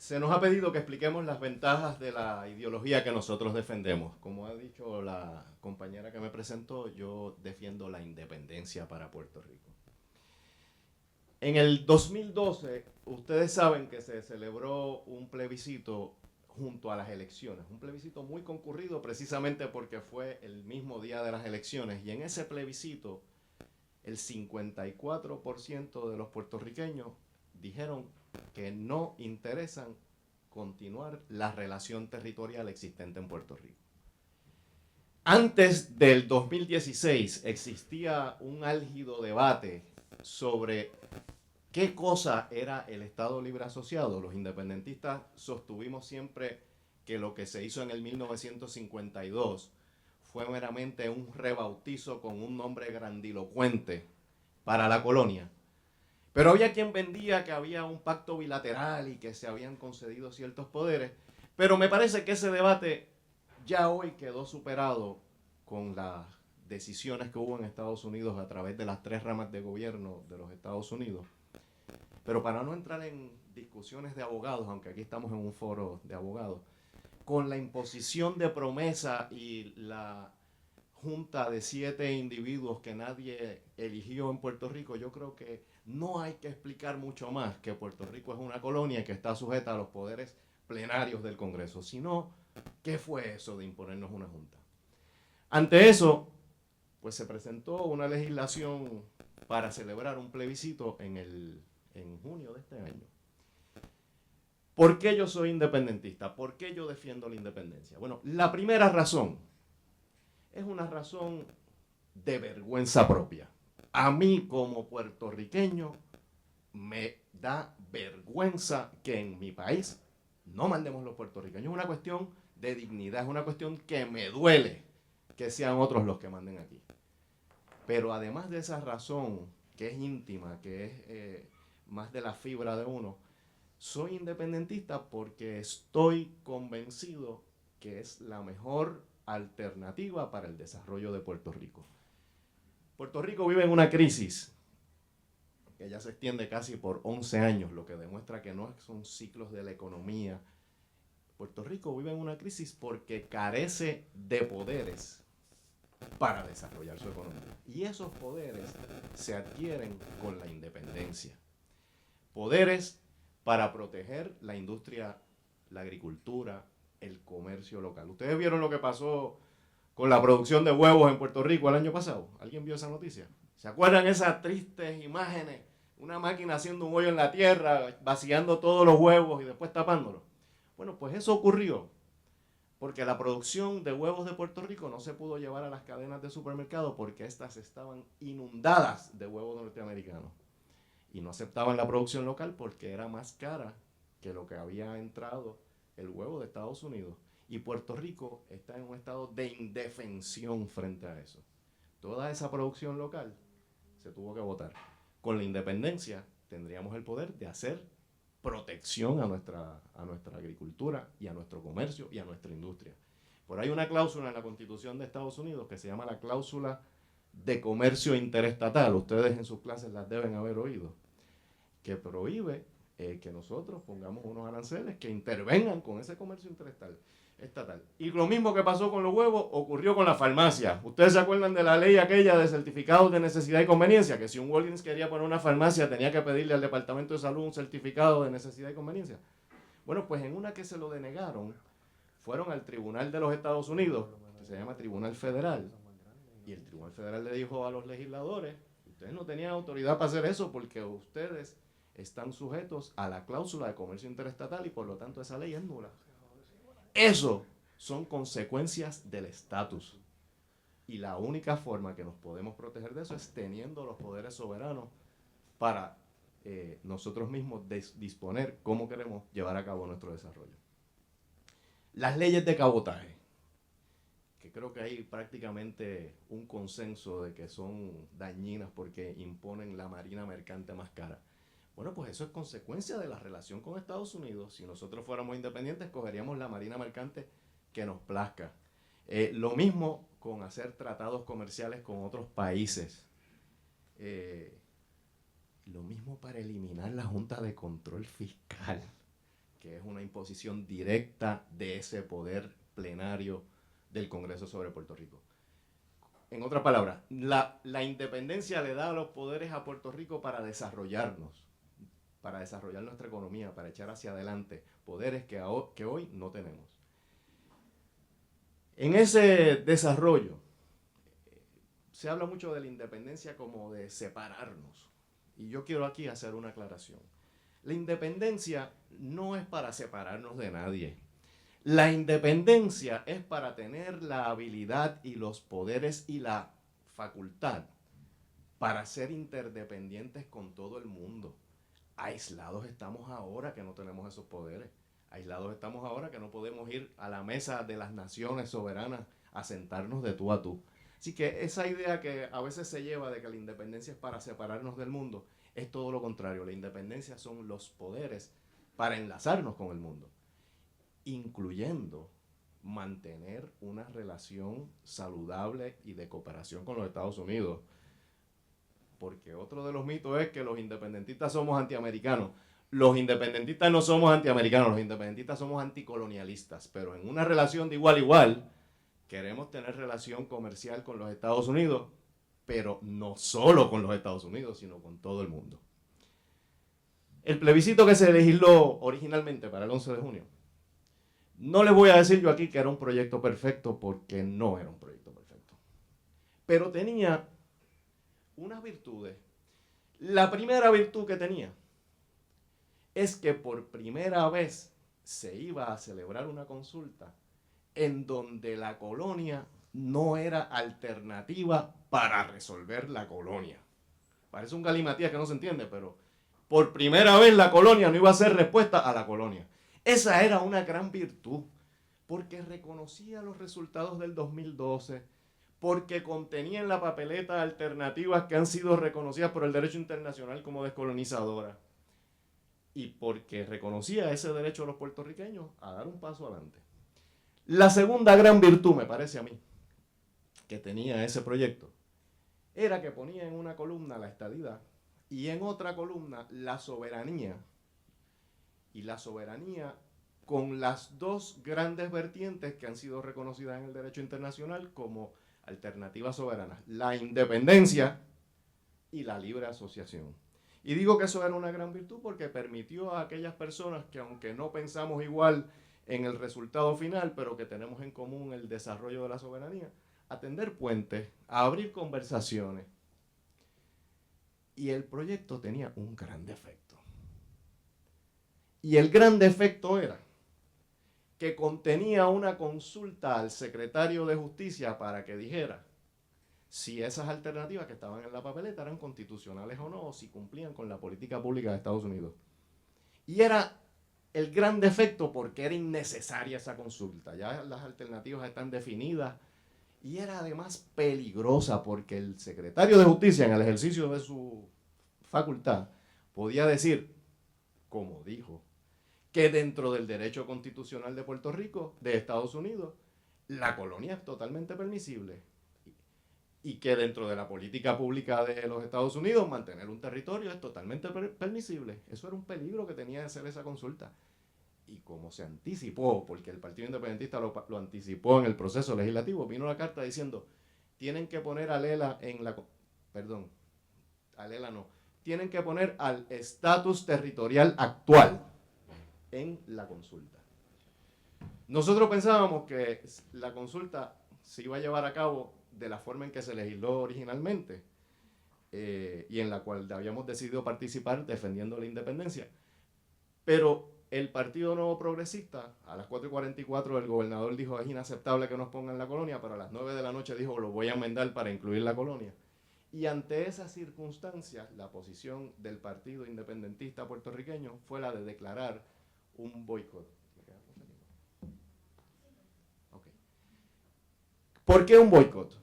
Se nos ha pedido que expliquemos las ventajas de la ideología que nosotros defendemos. Como ha dicho la compañera que me presentó, yo defiendo la independencia para Puerto Rico. En el 2012, ustedes saben que se celebró un plebiscito junto a las elecciones, un plebiscito muy concurrido precisamente porque fue el mismo día de las elecciones, y en ese plebiscito el 54% de los puertorriqueños dijeron que no interesan continuar la relación territorial existente en Puerto Rico. Antes del 2016 existía un álgido debate sobre qué cosa era el Estado Libre Asociado. Los independentistas sostuvimos siempre que lo que se hizo en el 1952 fue meramente un rebautizo con un nombre grandilocuente para la colonia. Pero había quien vendía que había un pacto bilateral y que se habían concedido ciertos poderes. Pero me parece que ese debate ya hoy quedó superado con las decisiones que hubo en Estados Unidos a través de las 3 ramas de gobierno de los Estados Unidos. Pero para no entrar en discusiones de abogados, aunque aquí estamos en un foro de abogados, con la imposición de promesa y la junta de 7 individuos que nadie eligió en Puerto Rico, yo creo que no hay que explicar mucho más que Puerto Rico es una colonia que está sujeta a los poderes plenarios del Congreso, sino ¿qué fue eso de imponernos una junta? Ante eso, pues se presentó una legislación para celebrar un plebiscito en junio de este año. ¿Por qué yo soy independentista? ¿Por qué yo defiendo la independencia? Bueno, la primera razón es una razón de vergüenza propia. A mí como puertorriqueño me da vergüenza que en mi país no mandemos los puertorriqueños. Es una cuestión de dignidad, es una cuestión que me duele que sean otros los que manden aquí. Pero además de esa razón que es íntima, que es más de la fibra de uno, soy independentista porque estoy convencido que es la mejor alternativa para el desarrollo de Puerto Rico. Puerto Rico vive en una crisis que ya se extiende casi por 11 años, lo que demuestra que no son ciclos de la economía. Puerto Rico vive en una crisis porque carece de poderes para desarrollar su economía. Y esos poderes se adquieren con la independencia. Poderes para proteger la industria, la agricultura, el comercio local. ¿Ustedes vieron lo que pasó con la producción de huevos en Puerto Rico el año pasado? ¿Alguien vio esa noticia? ¿Se acuerdan esas tristes imágenes? Una máquina haciendo un hoyo en la tierra, vaciando todos los huevos y después tapándolos. Bueno, pues eso ocurrió porque la producción de huevos de Puerto Rico no se pudo llevar a las cadenas de supermercados porque éstas estaban inundadas de huevos norteamericanos. Y no aceptaban la producción local porque era más cara que lo que había entrado el huevo de Estados Unidos. Y Puerto Rico está en un estado de indefensión frente a eso. Toda esa producción local se tuvo que votar. Con la independencia tendríamos el poder de hacer protección a nuestra agricultura y a nuestro comercio y a nuestra industria. Por ahí hay una cláusula en la Constitución de Estados Unidos que se llama la cláusula de comercio interestatal. Ustedes en sus clases las deben haber oído, que prohíbe que nosotros pongamos unos aranceles que intervengan con ese comercio interestatal. Y lo mismo que pasó con los huevos ocurrió con la farmacia. ¿Ustedes se acuerdan de la ley aquella de certificados de necesidad y conveniencia? Que si un Walgreens quería poner una farmacia tenía que pedirle al Departamento de Salud un certificado de necesidad y conveniencia. Bueno, pues en una que se lo denegaron, fueron al Tribunal de los Estados Unidos, que se llama Tribunal Federal, y el Tribunal Federal le dijo a los legisladores, ustedes no tenían autoridad para hacer eso porque ustedes están sujetos a la cláusula de comercio interestatal y por lo tanto esa ley es nula. Eso son consecuencias del estatus. Y la única forma que nos podemos proteger de eso es teniendo los poderes soberanos para nosotros mismos disponer cómo queremos llevar a cabo nuestro desarrollo. Las leyes de cabotaje, que creo que hay prácticamente un consenso de que son dañinas porque imponen la marina mercante más cara. Bueno, pues eso es consecuencia de la relación con Estados Unidos. Si nosotros fuéramos independientes, cogeríamos la marina mercante que nos plazca. Lo mismo con hacer tratados comerciales con otros países. Lo mismo para eliminar la Junta de Control Fiscal. que es una imposición directa de ese poder plenario del Congreso sobre Puerto Rico. En otras palabras, la independencia le da los poderes a Puerto Rico para desarrollarnos, para desarrollar nuestra economía, para echar hacia adelante poderes que hoy no tenemos. En ese desarrollo, se habla mucho de la independencia como de separarnos. Y yo quiero aquí hacer una aclaración. La independencia no es para separarnos de nadie. La independencia es para tener la habilidad y los poderes y la facultad para ser interdependientes con todo el mundo. Aislados estamos ahora que no tenemos esos poderes. Aislados estamos ahora que no podemos ir a la mesa de las naciones soberanas a sentarnos de tú a tú. Así que esa idea que a veces se lleva de que la independencia es para separarnos del mundo, es todo lo contrario. La independencia son los poderes para enlazarnos con el mundo, incluyendo mantener una relación saludable y de cooperación con los Estados Unidos. Porque otro de los mitos es que los independentistas somos antiamericanos. Los independentistas no somos antiamericanos, los independentistas somos anticolonialistas, pero en una relación de igual a igual, queremos tener relación comercial con los Estados Unidos, pero no solo con los Estados Unidos, sino con todo el mundo. El plebiscito que se legisló originalmente para el 11 de junio, no les voy a decir yo aquí que era un proyecto perfecto, porque no era un proyecto perfecto, pero tenía unas virtudes. La primera virtud que tenía es que por primera vez se iba a celebrar una consulta en donde la colonia no era alternativa para resolver la colonia. Parece un galimatías que no se entiende, pero por primera vez la colonia no iba a ser respuesta a la colonia. Esa era una gran virtud, porque reconocía los resultados del 2012, porque contenía en la papeleta alternativas que han sido reconocidas por el derecho internacional como descolonizadoras, y porque reconocía ese derecho de los puertorriqueños a dar un paso adelante. La segunda gran virtud, me parece a mí, que tenía ese proyecto, era que ponía en una columna la estadidad y en otra columna la soberanía. Y la soberanía con las dos grandes vertientes que han sido reconocidas en el derecho internacional como alternativas soberanas: la independencia y la libre asociación. Y digo que eso era una gran virtud porque permitió a aquellas personas que, aunque no pensamos igual en el resultado final, pero que tenemos en común el desarrollo de la soberanía, a tender puentes, a abrir conversaciones. Y el proyecto tenía un gran defecto. Y el gran defecto era que contenía una consulta al secretario de Justicia para que dijera si esas alternativas que estaban en la papeleta eran constitucionales o no, o si cumplían con la política pública de Estados Unidos. Y era el gran defecto porque era innecesaria esa consulta. Ya las alternativas están definidas, y era además peligrosa porque el secretario de Justicia, en el ejercicio de su facultad, podía decir, como dijo, que dentro del derecho constitucional de Puerto Rico, de Estados Unidos, la colonia es totalmente permisible, y que dentro de la política pública de los Estados Unidos mantener un territorio es totalmente permisible. Eso era un peligro que tenía de hacer esa consulta. Y como se anticipó, porque el Partido Independentista lo anticipó en el proceso legislativo, vino la carta diciendo, tienen que poner a Lela en la... Perdón, a Lela no. Tienen que poner al estatus territorial actual en la consulta. Nosotros pensábamos que la consulta se iba a llevar a cabo de la forma en que se legisló originalmente, y en la cual habíamos decidido participar defendiendo la independencia. Pero el Partido Nuevo Progresista, a las 4:44 el gobernador dijo, es inaceptable que nos pongan la colonia, pero a las 9 de la noche dijo, lo voy a enmendar para incluir la colonia. Y ante esas circunstancias, la posición del Partido Independentista puertorriqueño fue la de declarar un boicot. Okay. ¿Por qué un boicot?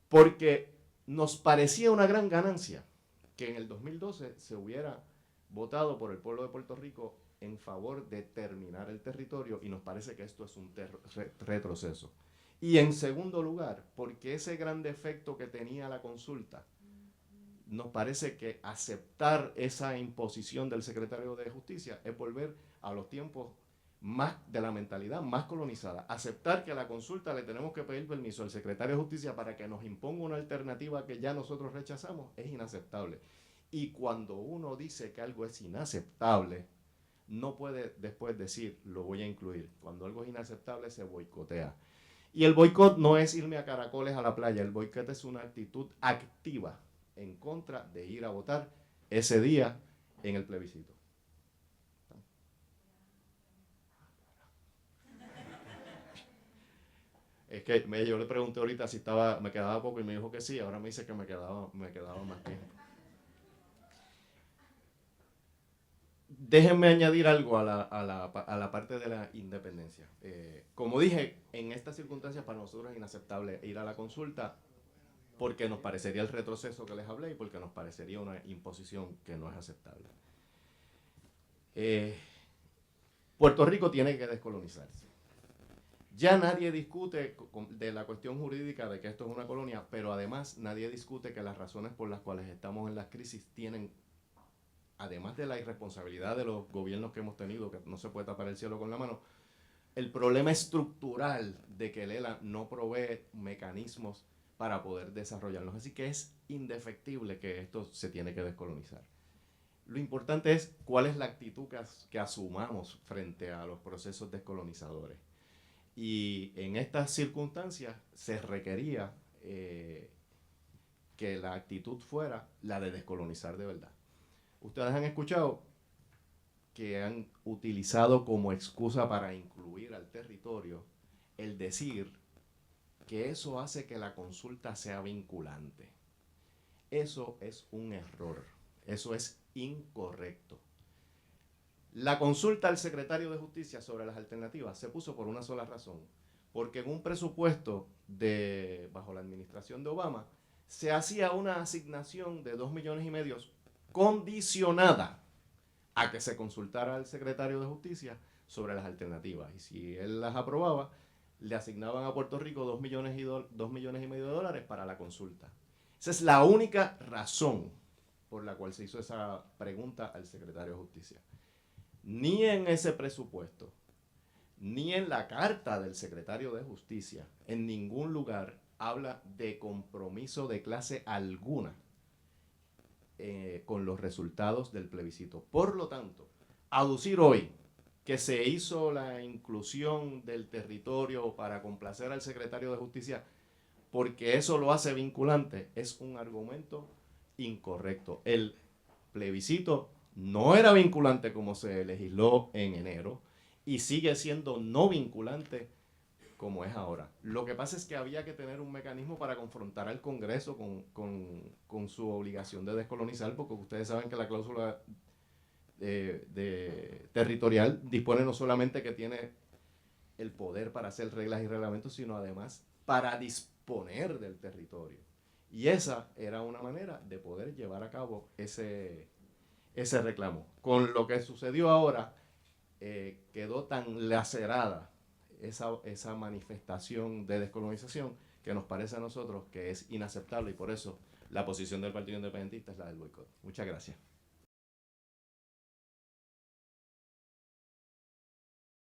Porque nos parecía una gran ganancia que en el 2012 se hubiera votado por el pueblo de Puerto Rico en favor de terminar el territorio, y nos parece que esto es un retroceso. Y en segundo lugar, porque ese gran defecto que tenía la consulta, nos parece que aceptar esa imposición del secretario de Justicia es volver a los tiempos más de la mentalidad más colonizada. Aceptar que a la consulta le tenemos que pedir permiso al secretario de Justicia para que nos imponga una alternativa que ya nosotros rechazamos es inaceptable. Y cuando uno dice que algo es inaceptable, no puede después decir, lo voy a incluir. Cuando algo es inaceptable, se boicotea. Y el boicot no es irme a caracoles a la playa, el boicot es una actitud activa en contra de ir a votar ese día en el plebiscito. Es que yo le pregunté ahorita si me quedaba poco y me dijo que sí, ahora me dice que me quedaba más tiempo. Déjenme añadir algo a la parte de la independencia. Como dije, en estas circunstancias para nosotros es inaceptable ir a la consulta porque nos parecería el retroceso que les hablé y porque nos parecería una imposición que no es aceptable. Puerto Rico tiene que descolonizarse. Ya nadie discute de la cuestión jurídica de que esto es una colonia, pero además nadie discute que las razones por las cuales estamos en las crisis tienen, además de la irresponsabilidad de los gobiernos que hemos tenido, que no se puede tapar el cielo con la mano, el problema estructural de que el ELA no provee mecanismos para poder desarrollarlos. Así que es indefectible que esto se tiene que descolonizar. Lo importante es cuál es la actitud que asumamos frente a los procesos descolonizadores. Y en estas circunstancias se requería que la actitud fuera la de descolonizar de verdad. Ustedes han escuchado que han utilizado como excusa para incluir al territorio el decir que eso hace que la consulta sea vinculante. Eso es un error, eso es incorrecto. La consulta al secretario de Justicia sobre las alternativas se puso por una sola razón, porque en un presupuesto bajo la administración de Obama se hacía una asignación de 2,5 millones condicionada a que se consultara al secretario de Justicia sobre las alternativas. Y si él las aprobaba, le asignaban a Puerto Rico 2,5 millones de dólares para la consulta. Esa es la única razón por la cual se hizo esa pregunta al secretario de Justicia. Ni en ese presupuesto, ni en la carta del secretario de Justicia, en ningún lugar habla de compromiso de clase alguna con los resultados del plebiscito. Por lo tanto, aducir hoy que se hizo la inclusión del territorio para complacer al secretario de Justicia porque eso lo hace vinculante es un argumento incorrecto. El plebiscito no era vinculante como se legisló en enero y sigue siendo no vinculante como es ahora. Lo que pasa es que había que tener un mecanismo para confrontar al Congreso con su obligación de descolonizar, porque ustedes saben que la cláusula territorial dispone no solamente que tiene el poder para hacer reglas y reglamentos, sino además para disponer del territorio. Y esa era una manera de poder llevar a cabo ese reclamo. Con lo que sucedió ahora, quedó tan lacerada esa manifestación de descolonización que nos parece a nosotros que es inaceptable y por eso la posición del Partido Independentista es la del boicot. Muchas gracias.